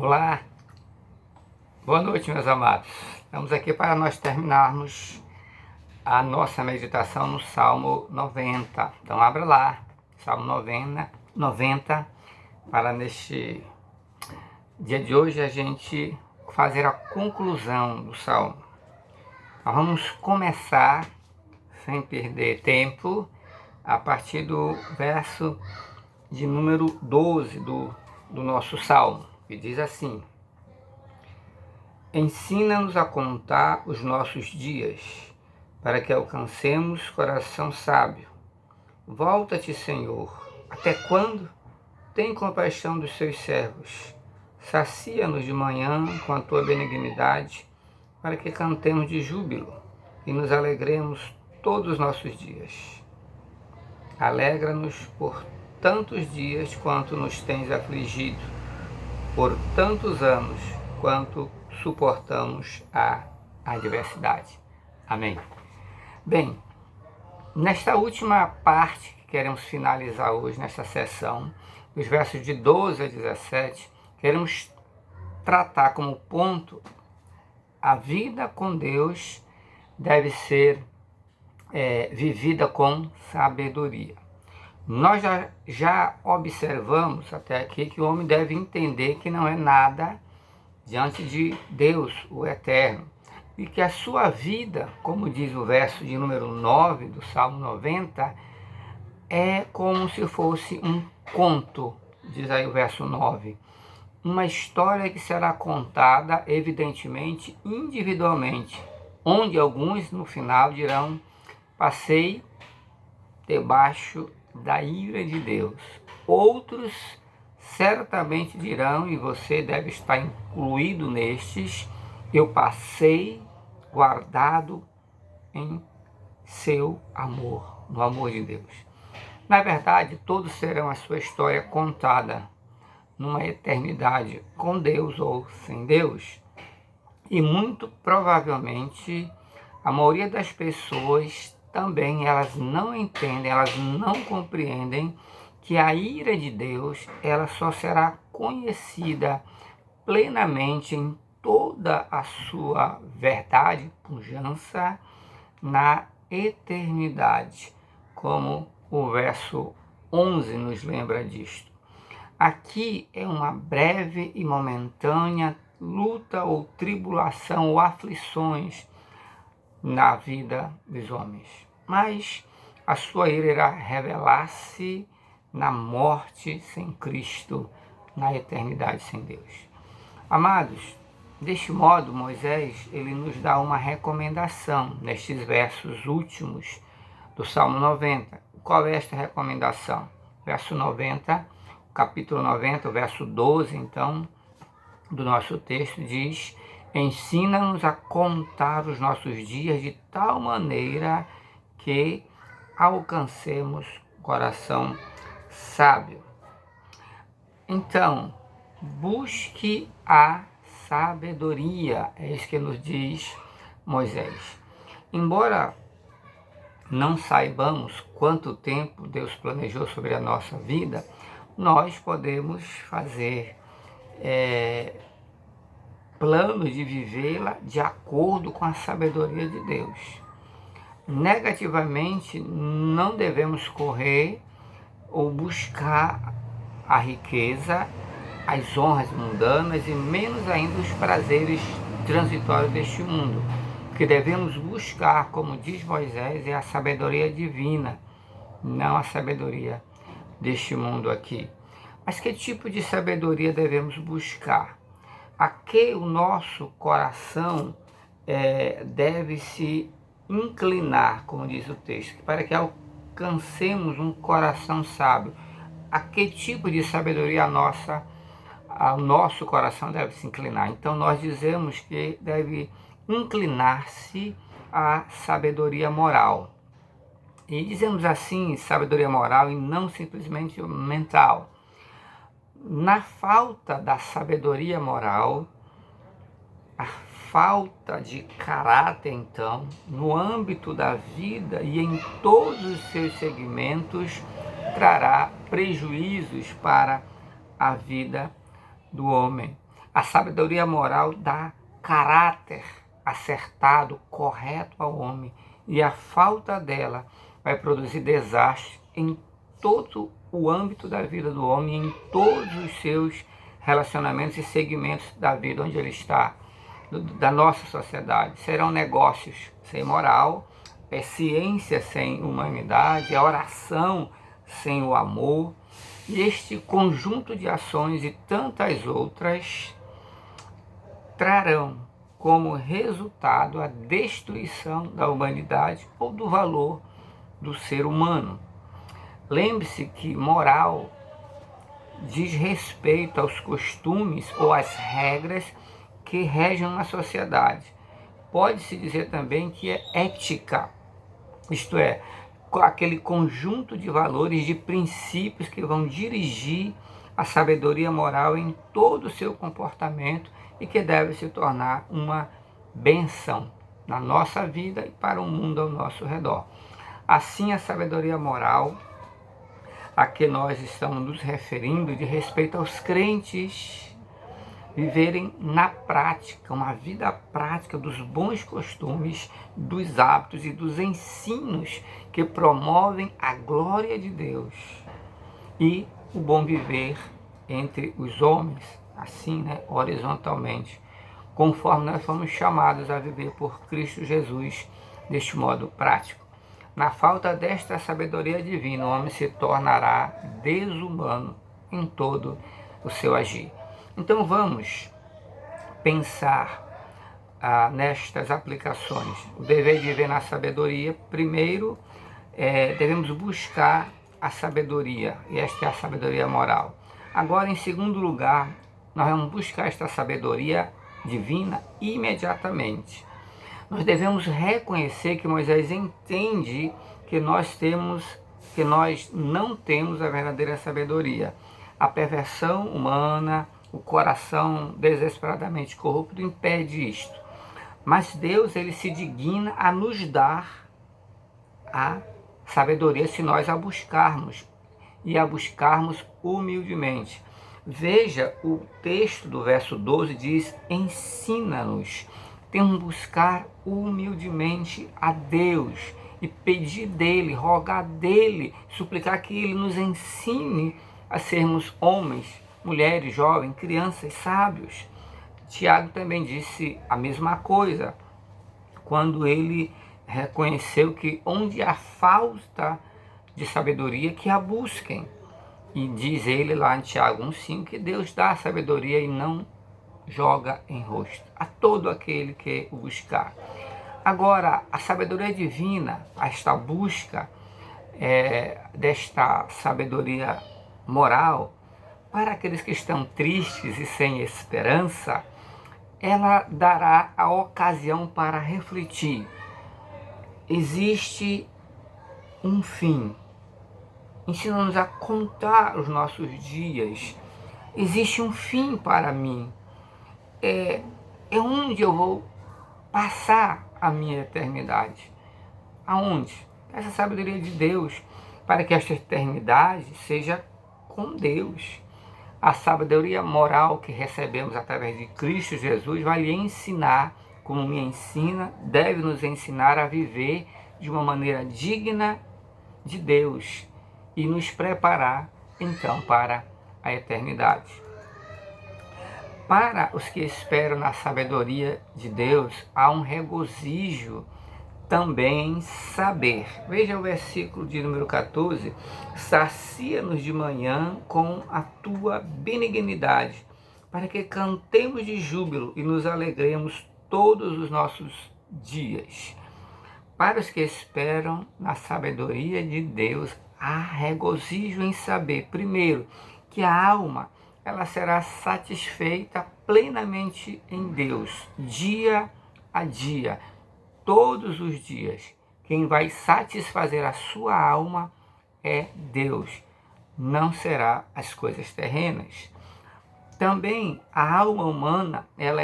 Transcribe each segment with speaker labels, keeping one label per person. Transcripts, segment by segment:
Speaker 1: Olá, boa noite, meus amados. Estamos aqui para nós terminarmos a nossa meditação no Salmo 90. Então, abra lá, Salmo 90, para neste dia de hoje a gente fazer a conclusão do Salmo. Nós vamos começar, sem perder tempo, a partir do verso de número 12 do nosso Salmo, que diz assim: Ensina-nos a contar os nossos dias, para que alcancemos coração sábio. Volta-te, Senhor, até quando? Tem compaixão dos seus servos. Sacia-nos de manhã com a tua benignidade, para que cantemos de júbilo e nos alegremos todos os nossos dias. Alegra-nos por tantos dias quanto nos tens afligido, por tantos anos quanto suportamos a adversidade. Amém. Bem, nesta última parte que queremos finalizar hoje, nesta sessão, dos versos de 12 a 17, queremos tratar como ponto a vida com Deus deve ser vivida com sabedoria. Nós já observamos até aqui que o homem deve entender que não é nada diante de Deus, o Eterno, e que a sua vida, como diz o verso de número 9 do Salmo 90, é como se fosse um conto, diz aí o verso 9, uma história que será contada, evidentemente, individualmente, onde alguns no final dirão: passei debaixo da ira de Deus. Outros certamente dirão, e você deve estar incluído nestes: eu passei guardado em seu amor, no amor de Deus. Na verdade, todos terão a sua história contada numa eternidade, com Deus ou sem Deus. E muito provavelmente a maioria das pessoas também elas não entendem, elas não compreendem que a ira de Deus ela só será conhecida plenamente em toda a sua verdade, pujança, na eternidade, como o verso 11 nos lembra disto. Aqui é uma breve e momentânea luta ou tribulação ou aflições na vida dos homens, mas a sua ira irá revelar-se na morte sem Cristo, na eternidade sem Deus. Amados, deste modo Moisés ele nos dá uma recomendação nestes versos últimos do Salmo 90. Qual é esta recomendação? Verso 90, capítulo 90, verso 12, então, do nosso texto diz: ensina-nos a contar os nossos dias de tal maneira que alcancemos coração sábio. Então, busque a sabedoria, é isso que nos diz Moisés. Embora não saibamos quanto tempo Deus planejou sobre a nossa vida, nós podemos fazer planos de vivê-la de acordo com a sabedoria de Deus. Negativamente, não devemos correr ou buscar a riqueza, as honras mundanas e menos ainda os prazeres transitórios deste mundo. O que devemos buscar, como diz Moisés, é a sabedoria divina, não a sabedoria deste mundo aqui. Mas que tipo de sabedoria devemos buscar? A que o nosso coração deve se inclinar, como diz o texto, para que alcancemos um coração sábio. A que tipo de sabedoria o nosso coração deve se inclinar? Então nós dizemos que deve inclinar-se à sabedoria moral. E dizemos assim, sabedoria moral e não simplesmente mental. Na falta da sabedoria moral, a falta de caráter, então, no âmbito da vida e em todos os seus segmentos, trará prejuízos para a vida do homem. A sabedoria moral dá caráter acertado, correto ao homem, e a falta dela vai produzir desastre em todo o âmbito da vida do homem, em todos os seus relacionamentos e segmentos da vida onde ele está, da nossa sociedade. Serão negócios sem moral, é ciência sem humanidade, é oração sem o amor. E este conjunto de ações e tantas outras trarão como resultado a destruição da humanidade ou do valor do ser humano. Lembre-se que moral diz respeito aos costumes ou às regras que regem uma sociedade. Pode-se dizer também que é ética, isto é, aquele conjunto de valores, de princípios que vão dirigir a sabedoria moral em todo o seu comportamento e que deve se tornar uma bênção na nossa vida e para o mundo ao nosso redor. Assim, a sabedoria moral a que nós estamos nos referindo de respeito aos crentes viverem na prática, uma vida prática dos bons costumes, dos hábitos e dos ensinos que promovem a glória de Deus e o bom viver entre os homens, assim, horizontalmente, conforme nós fomos chamados a viver por Cristo Jesus deste modo prático. Na falta desta sabedoria divina, o homem se tornará desumano em todo o seu agir. Então vamos pensar nestas aplicações. O dever de viver na sabedoria, primeiro, devemos buscar a sabedoria, e esta é a sabedoria moral. Agora, em segundo lugar, nós vamos buscar esta sabedoria divina imediatamente. Nós devemos reconhecer que Moisés entende que nós não temos a verdadeira sabedoria. A perversão humana, o coração desesperadamente corrupto impede isto. Mas Deus, ele se digna a nos dar a sabedoria se nós a buscarmos, e a buscarmos humildemente. Veja, o texto do verso 12 diz: ensina-nos. Temos que buscar humildemente a Deus e pedir dele, rogar dele, suplicar que ele nos ensine a sermos homens, mulheres, jovens, crianças, sábios. Tiago também disse a mesma coisa, quando ele reconheceu que onde há falta de sabedoria, que a busquem. E diz ele lá em Tiago 1,5 que Deus dá a sabedoria e não joga em rosto a todo aquele que o buscar. Agora, a sabedoria divina, esta busca desta sabedoria moral, para aqueles que estão tristes e sem esperança, ela dará a ocasião para refletir. Existe um fim. Ensina-nos a contar os nossos dias. Existe um fim para mim. É onde eu vou passar a minha eternidade. Aonde? Essa sabedoria de Deus, para que esta eternidade seja com Deus. A sabedoria moral que recebemos através de Cristo Jesus vai lhe ensinar, como me ensina, deve nos ensinar a viver de uma maneira digna de Deus e nos preparar, então, para a eternidade. Para os que esperam na sabedoria de Deus, há um regozijo também em saber. Veja o versículo de número 14. Sacia-nos de manhã com a tua benignidade, para que cantemos de júbilo e nos alegremos todos os nossos dias. Para os que esperam na sabedoria de Deus, há regozijo em saber, primeiro, que a alma ela será satisfeita plenamente em Deus, dia a dia, todos os dias. Quem vai satisfazer a sua alma é Deus, não será as coisas terrenas. Também a alma humana ela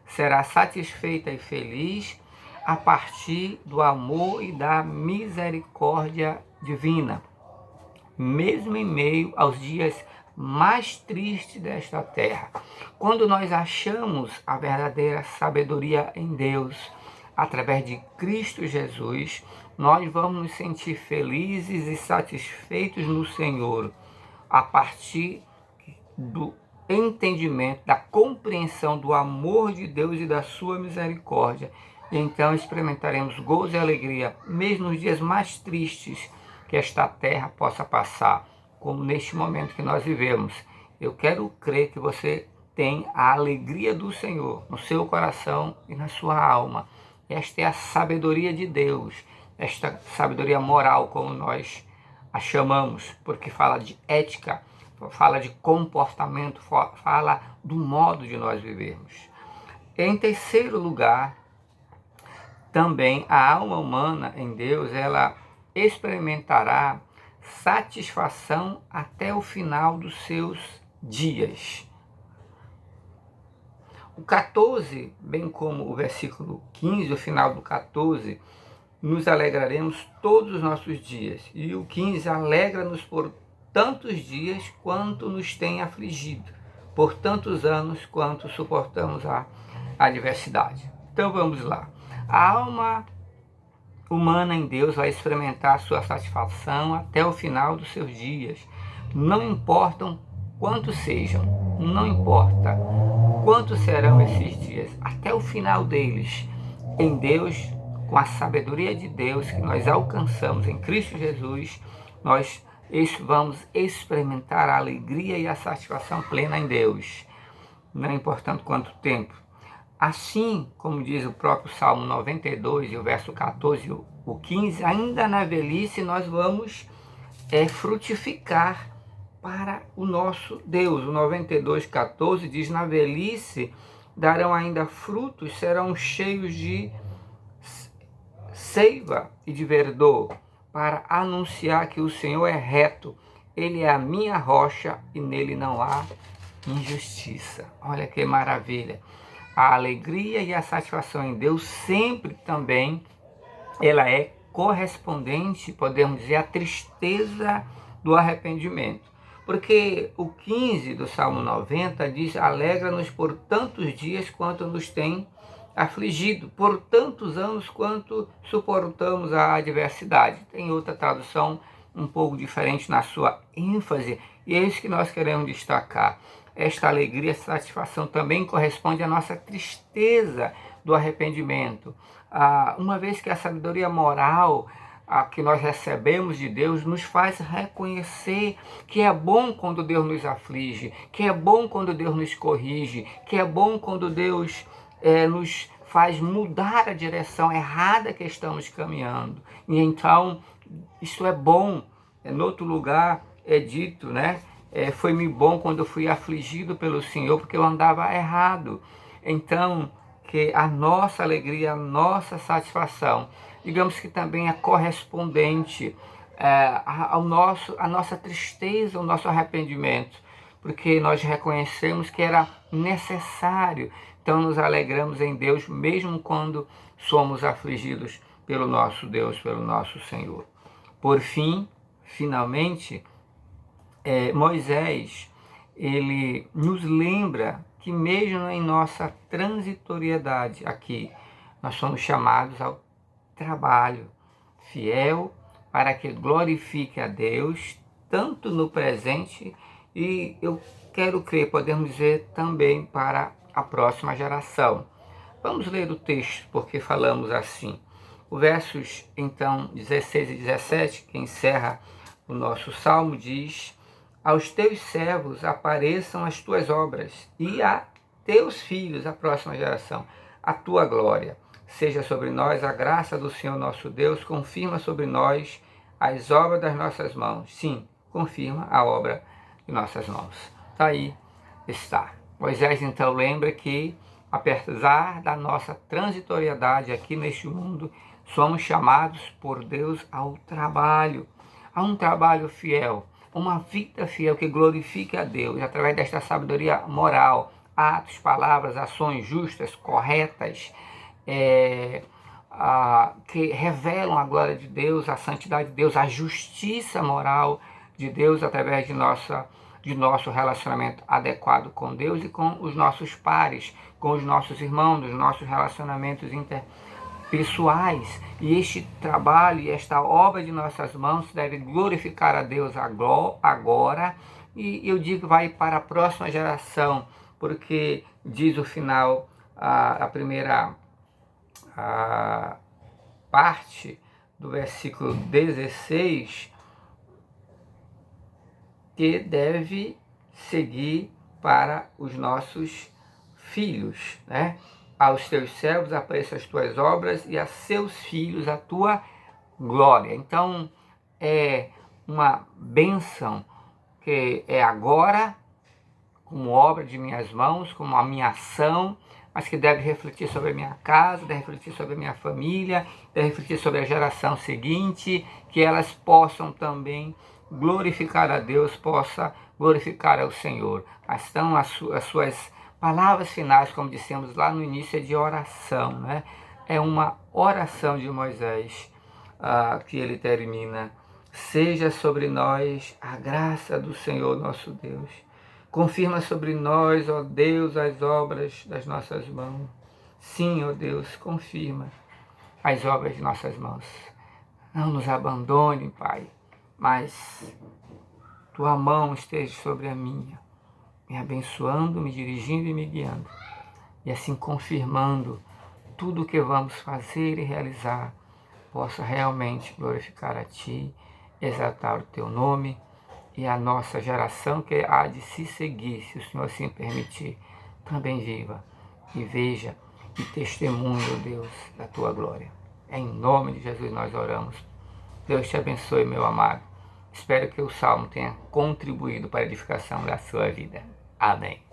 Speaker 1: será satisfeita e feliz a partir do amor e da misericórdia divina, mesmo em meio aos dias mais tristes desta terra. Quando nós achamos a verdadeira sabedoria em Deus, através de Cristo Jesus, nós vamos nos sentir felizes e satisfeitos no Senhor, a partir do entendimento, da compreensão do amor de Deus e da sua misericórdia. E então experimentaremos gozo e alegria, mesmo nos dias mais tristes que esta terra possa passar, como neste momento que nós vivemos. Eu quero crer que você tem a alegria do Senhor no seu coração e na sua alma. Esta é a sabedoria de Deus, esta sabedoria moral, como nós a chamamos, porque fala de ética, fala de comportamento, fala do modo de nós vivermos. Em terceiro lugar, também a alma humana em Deus, ela experimentará satisfação até o final dos seus dias. O 14, bem como o versículo 15, o final do 14, nos alegraremos todos os nossos dias. E o 15, alegra-nos por tantos dias quanto nos tem afligido, por tantos anos quanto suportamos a adversidade. Então vamos lá. A alma humana em Deus vai experimentar a sua satisfação até o final dos seus dias. Não importam quantos sejam, não importa quantos serão esses dias, até o final deles, em Deus, com a sabedoria de Deus que nós alcançamos em Cristo Jesus, nós vamos experimentar a alegria e a satisfação plena em Deus, não importando quanto tempo. Assim, como diz o próprio Salmo 92, e o verso 14 e o 15, ainda na velhice nós vamos frutificar para o nosso Deus. O 92, 14 diz: na velhice darão ainda frutos, serão cheios de seiva e de verdor, para anunciar que o Senhor é reto, Ele é a minha rocha e nele não há injustiça. Olha que maravilha! A alegria e a satisfação em Deus sempre também, ela é correspondente, podemos dizer, à tristeza do arrependimento. Porque o 15 do Salmo 90 diz: alegra-nos por tantos dias quanto nos tem afligido, por tantos anos quanto suportamos a adversidade. Tem outra tradução um pouco diferente na sua ênfase, e é isso que nós queremos destacar. Esta alegria e satisfação também corresponde à nossa tristeza do arrependimento. Uma vez que a sabedoria moral que nós recebemos de Deus nos faz reconhecer que é bom quando Deus nos aflige, que é bom quando Deus nos corrige, que é bom quando Deus nos faz mudar a direção errada que estamos caminhando. E então, isso é bom. No outro lugar é dito, né? Foi-me bom quando eu fui afligido pelo Senhor, porque eu andava errado. Então, que a nossa alegria, a nossa satisfação, digamos que também é correspondente à nossa tristeza, ao nosso arrependimento, porque nós reconhecemos que era necessário. Então nos alegramos em Deus, mesmo quando somos afligidos pelo nosso Deus, pelo nosso Senhor. Por fim, finalmente, Moisés, ele nos lembra que mesmo em nossa transitoriedade aqui, nós somos chamados ao trabalho fiel para que glorifique a Deus, tanto no presente e eu quero crer, podemos dizer, também para a próxima geração. Vamos ler o texto, porque falamos assim. O versos, então, 16 e 17, que encerra o nosso salmo, diz: aos teus servos apareçam as tuas obras, e a teus filhos, a próxima geração, a tua glória. Seja sobre nós a graça do Senhor nosso Deus, confirma sobre nós as obras das nossas mãos. Sim, confirma a obra de nossas mãos. Aí está. Moisés então lembra que, apesar da nossa transitoriedade aqui neste mundo, somos chamados por Deus ao trabalho, a um trabalho fiel, uma vida fiel que glorifique a Deus através desta sabedoria moral, atos, palavras, ações justas, corretas, que revelam a glória de Deus, a santidade de Deus, a justiça moral de Deus através de nossa de nosso relacionamento adequado com Deus e com os nossos pares, com os nossos irmãos, dos nossos relacionamentos interpessoais. E este trabalho e esta obra de nossas mãos deve glorificar a Deus agora, e eu digo vai para a próxima geração, porque diz o final, a primeira parte do versículo 16, que deve seguir para os nossos filhos, né? Aos teus servos apareçam as tuas obras e a seus filhos a tua glória. Então, é uma bênção que é agora, como obra de minhas mãos, como a minha ação, mas que deve refletir sobre a minha casa, deve refletir sobre a minha família, deve refletir sobre a geração seguinte, que elas possam também glorificar a Deus, possa glorificar ao Senhor. Então, as suas palavras finais, como dissemos lá no início, é de oração, né? É uma oração de Moisés que ele termina. Seja sobre nós a graça do Senhor nosso Deus. Confirma sobre nós, ó Deus, as obras das nossas mãos. Sim, ó Deus, confirma as obras de nossas mãos. Não nos abandone, Pai, mas tua mão esteja sobre a minha, me abençoando, me dirigindo e me guiando, e assim confirmando tudo o que vamos fazer e realizar, possa realmente glorificar a Ti, exaltar o Teu nome, e a nossa geração que há de se seguir, se o Senhor assim permitir, também viva e veja e testemunhe, ó Deus, da Tua glória. Em nome de Jesus nós oramos. Deus te abençoe, meu amado. Espero que o Salmo tenha contribuído para a edificação da sua vida. Amém.